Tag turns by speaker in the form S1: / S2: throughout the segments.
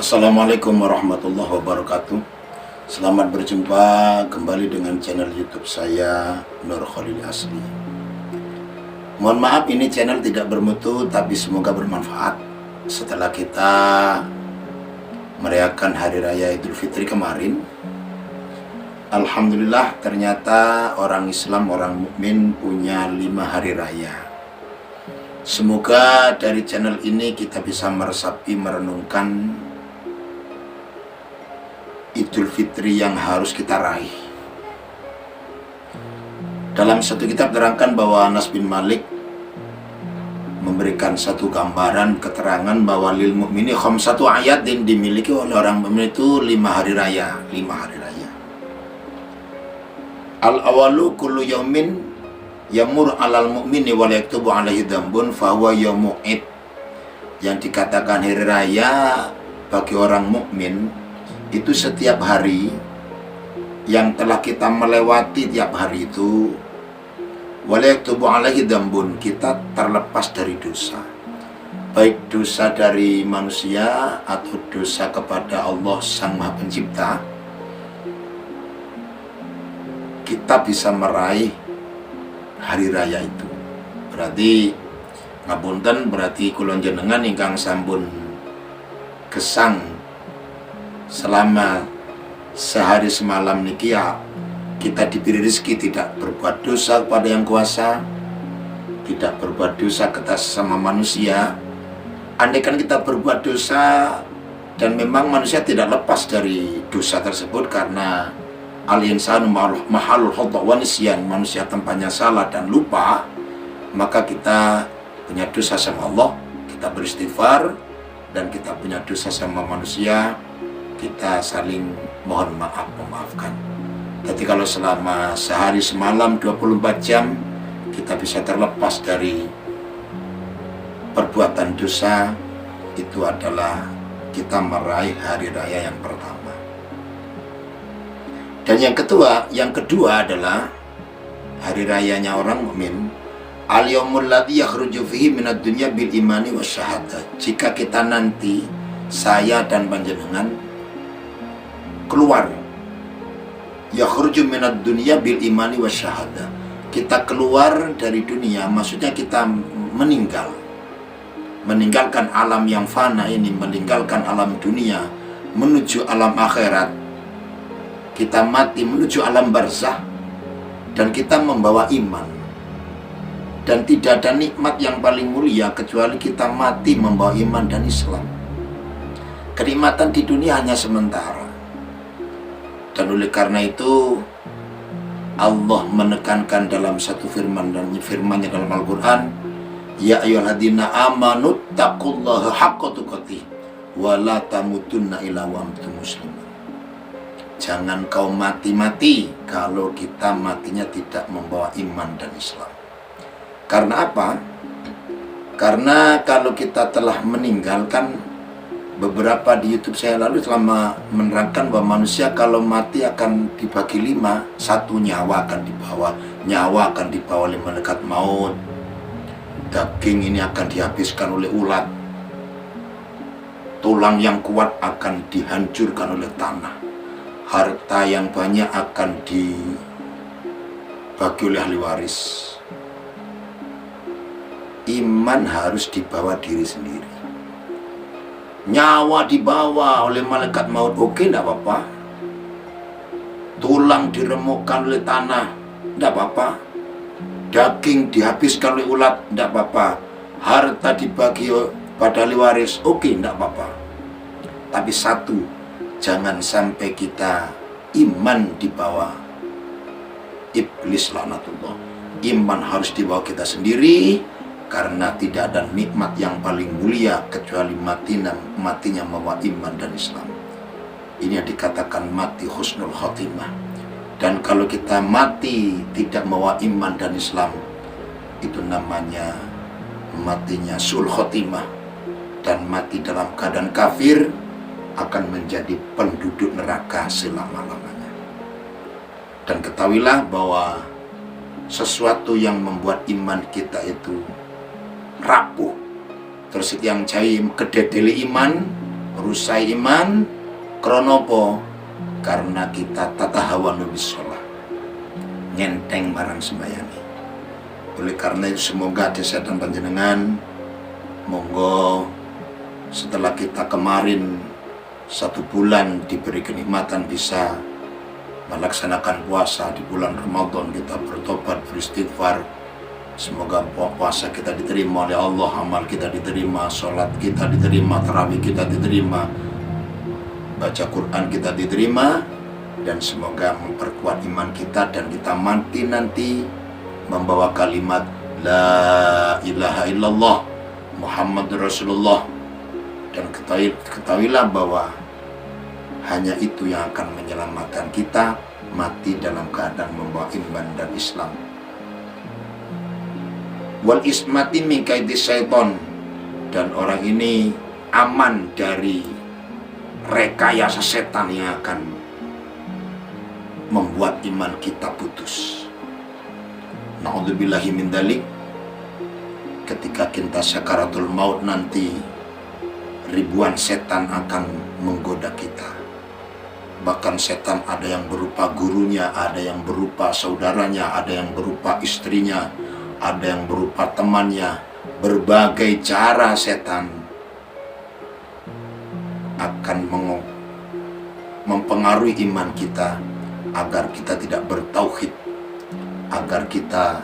S1: Assalamualaikum warahmatullahi wabarakatuh. Selamat berjumpa kembali dengan channel YouTube saya, Nur Khalil Asli. Mohon maaf, ini channel tidak bermutu, tapi semoga bermanfaat. Setelah kita merayakan Hari Raya Idul Fitri kemarin, alhamdulillah ternyata orang Islam, orang mukmin punya 5 hari raya. Semoga dari channel ini kita bisa meresapi, merenungkan Idul Fitri yang harus kita raih. Dalam satu kitab terangkan bahwa Anas bin Malik memberikan satu gambaran, keterangan bahwa lil mu'mini khamsatu ayatin, dimiliki oleh orang mukmin itu 5 hari raya. 5 hari raya. Al-awalu kullu yaumin yamur alal mu'mini wa la yaktubu alaihi dzambun fa huwa yaumu id. Yang dikatakan hari raya bagi orang mukmin itu setiap hari yang telah kita melewati, tiap hari itu wala yaktubu alaihi dzambun, kita terlepas dari dosa, baik dosa dari manusia atau dosa kepada Allah Sang Maha Pencipta. Kita bisa meraih hari raya itu. Berarti ngapunten, berarti kula jenengan ingkang sampun gesang selama sehari semalam niki ya, kita diberi rezeki tidak berbuat dosa kepada yang kuasa, tidak berbuat dosa ke atas sama manusia. Andaikan kita berbuat dosa dan memang manusia tidak lepas dari dosa tersebut, karena al-insanu mahalul khata' wa nisyan, manusia tempatnya salah dan lupa, maka kita punya dosa sama Allah, kita beristighfar, dan kita punya dosa sama manusia, kita saling mohon maaf, memaafkan. Jadi kalau selama sehari semalam 24 jam kita bisa terlepas dari perbuatan dosa, itu adalah kita meraih hari raya yang pertama. Dan yang kedua adalah hari rayanya orang mukmin, al-yaumul ladzi yakhruju fihi minad dunya bil imani wasyahadah. Jika kita nanti, saya dan panjenengan keluar, yakhruju minad dunya bil imani wasyahadah, kita keluar dari dunia, maksudnya kita meninggalkan alam yang fana ini, meninggalkan alam dunia menuju alam akhirat. Kita mati menuju alam barzah, dan kita membawa iman. Dan tidak ada nikmat yang paling mulia kecuali kita mati membawa iman dan Islam. Kenikmatan di dunia hanya sementara. Dan oleh karena itu Allah menekankan dalam satu firman, dan firmannya dalam Al-Quran, ya ayyuhalladzina amanu taqullaha haqqa tuqatih wa la tamutunna illa wa antum muslimun. Jangan kau mati-mati kalau kita matinya tidak membawa iman dan Islam. Karena apa? Karena kalau kita telah meninggalkan, beberapa di YouTube saya lalu selama menerangkan bahwa manusia kalau mati akan dibagi 5. 1, nyawa akan dibawa oleh malaikat maut. Daging ini akan dihabiskan oleh ulat. Tulang yang kuat akan dihancurkan oleh tanah. Harta yang banyak akan dibagi oleh ahli waris. Iman harus dibawa diri sendiri. Nyawa dibawa oleh malaikat maut, oke, tidak apa-apa. Tulang diremukkan oleh tanah, tidak apa-apa. Daging dihabiskan oleh ulat, tidak apa-apa. Harta dibagi pada ahli waris, oke, tidak apa-apa. Tapi satu, jangan sampai kita iman dibawa iblis laknatullah. Iman harus dibawa kita sendiri, karena tidak ada nikmat yang paling mulia kecuali matinya membawa iman dan Islam. Ini yang dikatakan mati husnul khotimah. Dan kalau kita mati tidak membawa iman dan Islam, itu namanya matinya sul khotimah. Dan mati dalam keadaan kafir akan menjadi penduduk neraka selama-lamanya. Dan ketahuilah bahwa sesuatu yang membuat iman kita itu rapuh, terus yang jai kededele iman, Rusai iman kronopo karena kita tatahawanu bisolah, ngenteng marang sembayangi. Oleh karena itu semoga desa dan panjenengan, monggo setelah kita kemarin 1 bulan diberi kenikmatan bisa melaksanakan puasa di bulan Ramadan, kita bertobat, beristighfar. Semoga puasa kita diterima oleh Allah, amal kita diterima, sholat kita diterima, tarawih kita diterima, baca Quran kita diterima, dan semoga memperkuat iman kita dan kita mati nanti membawa kalimat La ilaha illallah Muhammad Rasulullah. Dan ketahuilah bahwa hanya itu yang akan menyelamatkan kita, mati dalam keadaan membawa iman dan Islam. Wal ismati min kaidi syaiton, dan orang ini aman dari rekayasa setan yang akan membuat iman kita putus. Na'udzubillahi min dzalik. Ketika kita sakaratul maut nanti, ribuan setan akan menggoda kita. Bahkan setan ada yang berupa gurunya, ada yang berupa saudaranya, ada yang berupa istrinya, ada yang berupa temannya. Berbagai cara setan akan mempengaruhi iman kita agar kita tidak bertauhid, agar kita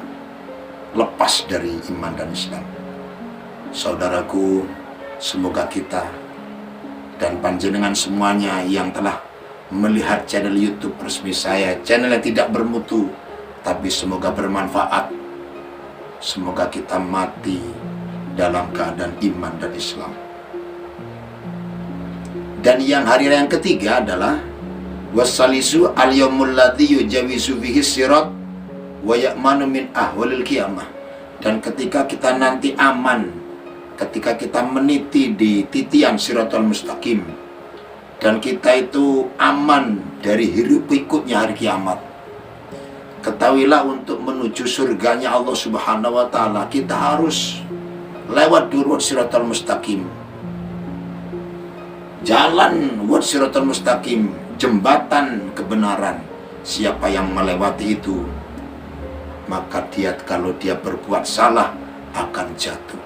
S1: lepas dari iman dan Islam. Saudaraku, semoga kita dan panjenengan semuanya yang telah melihat channel YouTube resmi saya, channel yang tidak bermutu, tapi semoga bermanfaat. Semoga kita mati dalam keadaan iman dan Islam. Dan yang hari yang ketiga adalah wassalisu al-yaumul ladzi yujawizu fihi sirat wa ya'manu min ahwalil qiyamah. Dan ketika kita nanti aman, ketika kita meniti di titian siratal mustaqim, dan kita itu aman dari hiruk pikuknya hari kiamat, ketahuilah untuk menuju surganya Allah Subhanahu wa Ta'ala, kita harus lewat dulu siratal mustaqim. Jalan buat siratal mustaqim, jembatan kebenaran. Siapa yang melewati itu, maka dia kalau dia berbuat salah akan jatuh.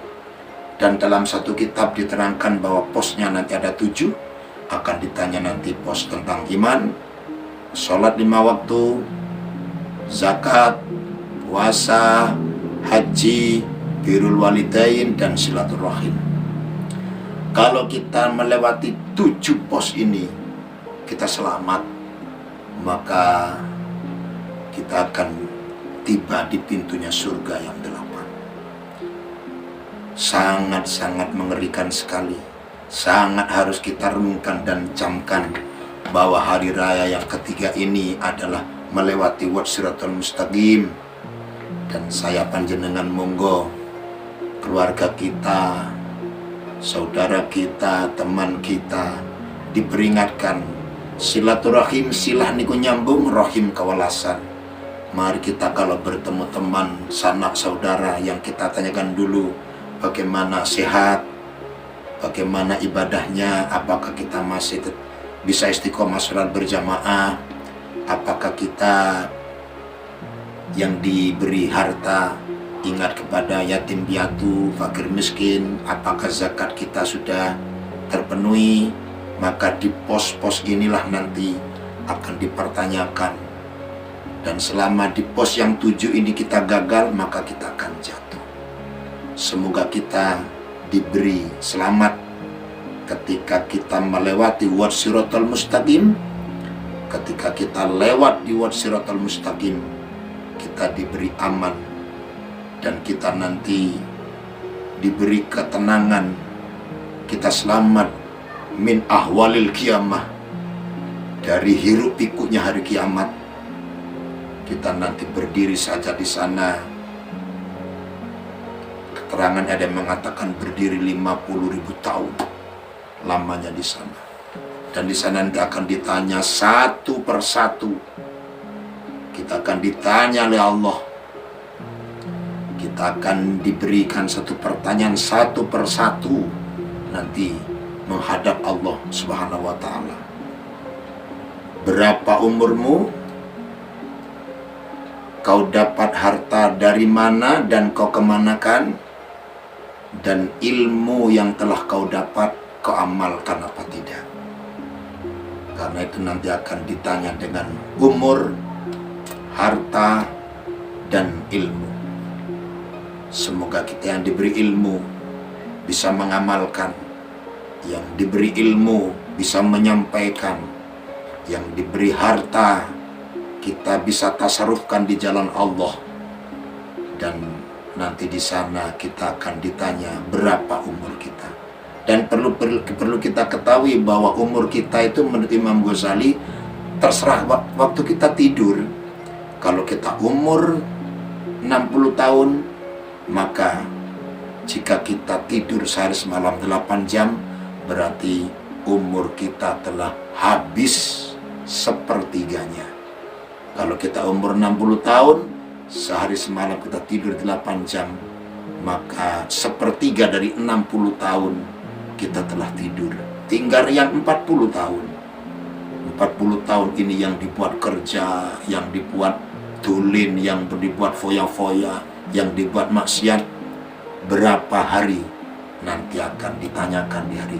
S1: Dan dalam satu kitab diterangkan bahwa posnya nanti ada 7. Akan ditanya nanti pos tentang iman, sholat 5 waktu, zakat, puasa, haji, birrul walidain, dan silaturahim. Kalau kita melewati 7 pos ini, kita selamat, maka kita akan tiba di pintunya surga yang 8. Sangat-sangat mengerikan sekali. Sangat harus kita renungkan dan camkan bahwa hari raya yang ketiga ini adalah melewati siratal mustaqim. Dan saya panjenengan monggo, keluarga kita, saudara kita, teman kita diperingatkan silaturahim, silah niku nyambung, rahim kawalasan. Mari kita kalau bertemu teman, sanak saudara, yang kita tanyakan dulu bagaimana sehat, bagaimana ibadahnya, apakah kita masih bisa istiqomah sholat berjamaah, apakah kita yang diberi harta ingat kepada yatim piatu, fakir miskin, apakah zakat kita sudah terpenuhi. Maka di pos-pos inilah nanti akan dipertanyakan. Dan selama di pos yang 7 ini kita gagal, maka kita akan jatuh. Semoga kita diberi selamat ketika kita melewati siratal mustaqim. Ketika kita lewat di siratal mustaqim, kita diberi aman, dan kita nanti diberi ketenangan. Kita selamat min ahwalil qiyamah, dari hiruk pikuknya hari kiamat. Kita nanti berdiri saja di sana. Keterangan ada yang mengatakan berdiri 50.000 tahun lamanya di sana. Dan di sana nanti akan ditanya satu persatu. Kita akan ditanya oleh Allah. Kita akan diberikan satu pertanyaan satu persatu. Nanti menghadap Allah Subhanahu wa ta'ala. Berapa umurmu? Kau dapat harta dari mana dan kau kemanakan? Dan ilmu yang telah kau dapat, kau amalkan apa tidak? Karena itu nanti akan ditanya dengan umur, harta, dan ilmu. Semoga kita yang diberi ilmu bisa mengamalkan, yang diberi ilmu bisa menyampaikan, yang diberi harta kita bisa tasarufkan di jalan Allah. Dan nanti di sana kita akan ditanya berapa umur kita. Dan perlu kita ketahui bahwa umur kita itu menurut Imam Ghazali terserah waktu kita tidur. Kalau kita umur 60 tahun, maka jika kita tidur sehari semalam 8 jam, berarti umur kita telah habis sepertiganya. Kalau kita umur 60 tahun, sehari semalam kita tidur 8 jam, maka sepertiga dari 60 tahun kita telah tidur. Tinggal yang 40 tahun. 40 tahun ini yang dibuat kerja, yang dibuat tulin, yang dibuat foya-foya, yang dibuat maksiat. Berapa hari nanti akan ditanyakan di hari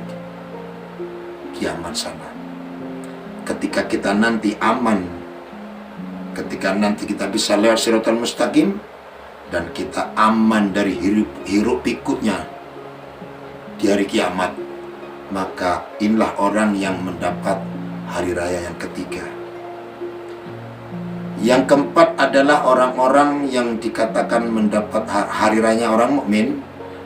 S1: kiamat sana. Ketika kita nanti aman, ketika nanti kita bisa lewat Shiratal Mustaqim, dan kita aman dari hiruk pikuknya di hari kiamat, maka inilah orang yang mendapat hari raya yang ketiga. Yang keempat adalah orang-orang yang dikatakan mendapat hari raya orang mukmin,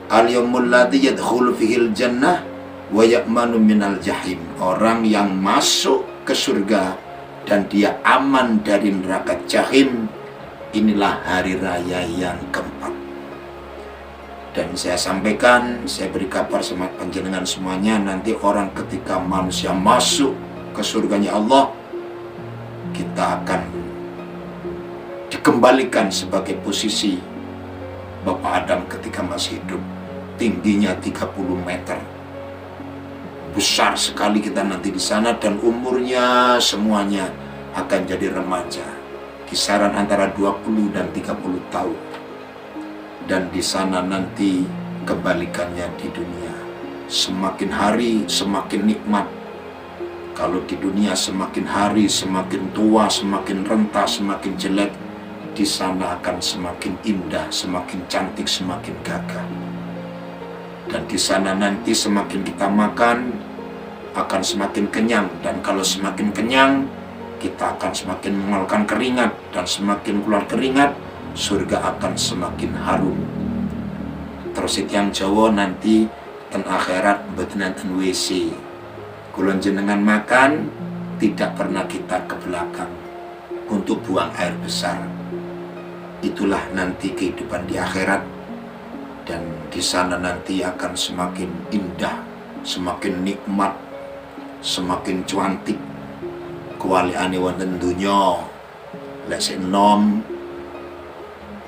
S1: al-yaumul ladzi yadkhulu fihil jannah wa ya'manu minal jahim. Orang yang masuk ke surga dan dia aman dari neraka jahim. Inilah hari raya yang keempat. Dan saya sampaikan, saya beri kabar sama panjenengan semuanya, nanti orang ketika manusia masuk ke surganya Allah, kita akan dikembalikan sebagai posisi Bapak Adam ketika masih hidup. Tingginya 30 meter. Besar sekali kita nanti di sana, dan umurnya semuanya akan jadi remaja. Kisaran antara 20 dan 30 tahun. Dan di sana nanti kebalikannya di dunia. Semakin hari semakin nikmat. Kalau di dunia semakin hari semakin tua, semakin renta, semakin jelek, di sana akan semakin indah, semakin cantik, semakin gagah. Dan di sana nanti semakin kita makan akan semakin kenyang, dan kalau semakin kenyang kita akan semakin mengeluarkan keringat, dan semakin keluar keringat surga akan semakin harum. Terus yang Jawa nanti ten akhirat betenan ten WC. Kulon jenengan makan tidak pernah kita ke belakang untuk buang air besar. Itulah nanti kehidupan di akhirat, dan di sana nanti akan semakin indah, semakin nikmat, semakin cantik. Kualiane wonten donya lek sik enom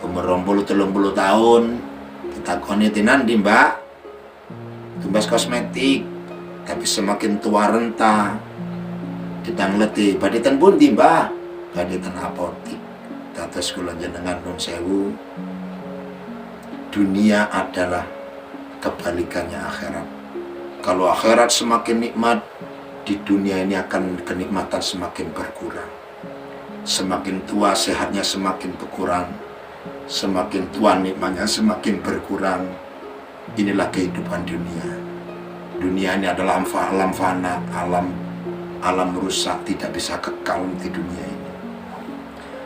S1: umur 20-30 tahun ditakoni tinandi Mbak, tumbas kosmetik, tapi semakin tua renta ditang letih badhe ten pundi Mbah, badhe ten apotik. Dados kula jenengan nun sewu, dunia adalah kebalikannya akhirat. Kalau akhirat semakin nikmat, di dunia ini akan kenikmatan semakin berkurang. Semakin tua sehatnya semakin berkurang, semakin tua nikmatnya semakin berkurang. Inilah kehidupan dunia. Dunia ini adalah alam fana, alam rusak, tidak bisa kekal di dunia ini.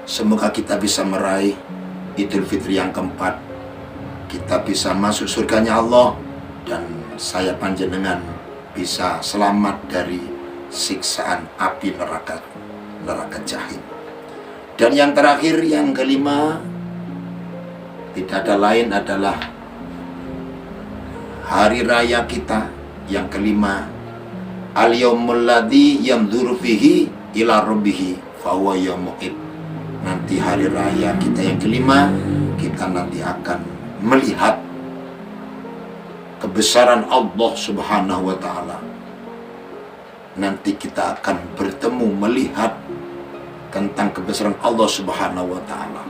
S1: Semoga kita bisa meraih Idul Fitri yang keempat, kita bisa masuk surganya Allah, dan saya panjenengan bisa selamat dari siksaan api neraka jahim. Dan yang terakhir, yang kelima, tidak ada lain adalah hari raya kita yang kelima, al-yaumul ladzi yamduru fihi ila rabbih fa huwa yaumu'id. Nanti hari raya kita yang kelima, kita nanti akan melihat kebesaran Allah Subhanahu wa ta'ala. nanti kita akan bertemu melihat tentang kebesaran Allah Subhanahu wa Ta'ala,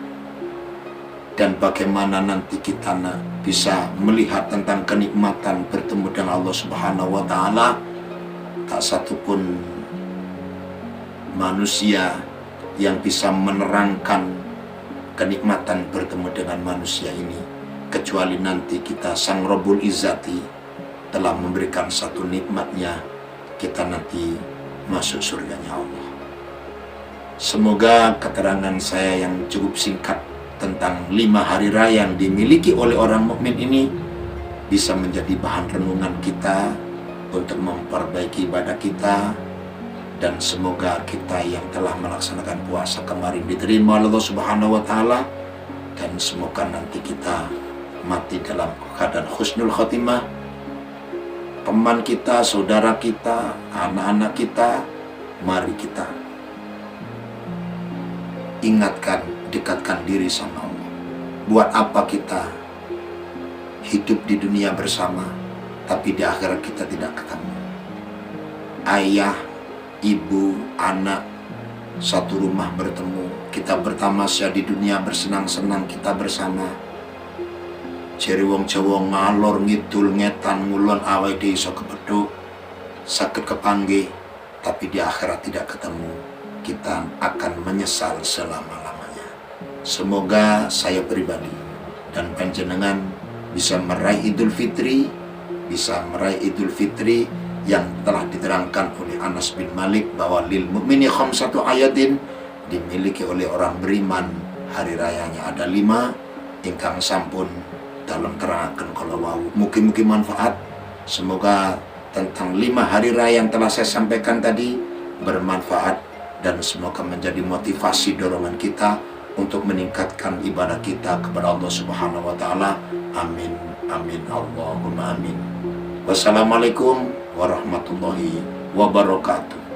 S1: dan bagaimana nanti kita bisa melihat tentang kenikmatan bertemu dengan Allah Subhanahu wa Ta'ala. Tak satupun manusia yang bisa menerangkan kenikmatan bertemu dengan manusia ini, kecuali nanti kita Sang Rabbul Izzati telah memberikan satu nikmatnya, kita nanti masuk surganya Allah. Semoga keterangan saya yang cukup singkat tentang 5 hari raya yang dimiliki oleh orang mukmin ini bisa menjadi bahan renungan kita untuk memperbaiki ibadah kita, dan semoga kita yang telah melaksanakan puasa kemarin diterima oleh Allah Subhanahu wa Ta'ala, dan semoga nanti kita mati dalam keadaan husnul khotimah. Teman kita, saudara kita, anak-anak kita, mari kita ingatkan, dekatkan diri sama Allah. Buat apa kita hidup di dunia bersama, tapi di akhirat kita tidak ketemu? Ayah, ibu, anak, satu rumah bertemu. Kita bertamasya di dunia, bersenang-senang kita bersama. Jere wong Jawa ngalor ngidul ngetan ngulon awake dhewe iso kepethuk, saged kepanggih, tapi di akhirat tidak ketemu. Kita akan menyesal selama-lamanya. Semoga saya pribadi dan panjenengan bisa meraih Idul Fitri, yang telah diterangkan oleh Anas bin Malik bahwa lil mu'mini khamsatu ayatin, dimiliki oleh orang beriman hari rayanya ada 5 ingkang sampun dalam terangaken kala wau. Mugi-mugi manfaat. Semoga tentang 5 hari raya yang telah saya sampaikan tadi bermanfaat, dan semoga menjadi motivasi dorongan kita untuk meningkatkan ibadah kita kepada Allah Subhanahu wa Ta'ala. Amin, amin, Allahumma amin. Wassalamualaikum warahmatullahi wabarakatuh.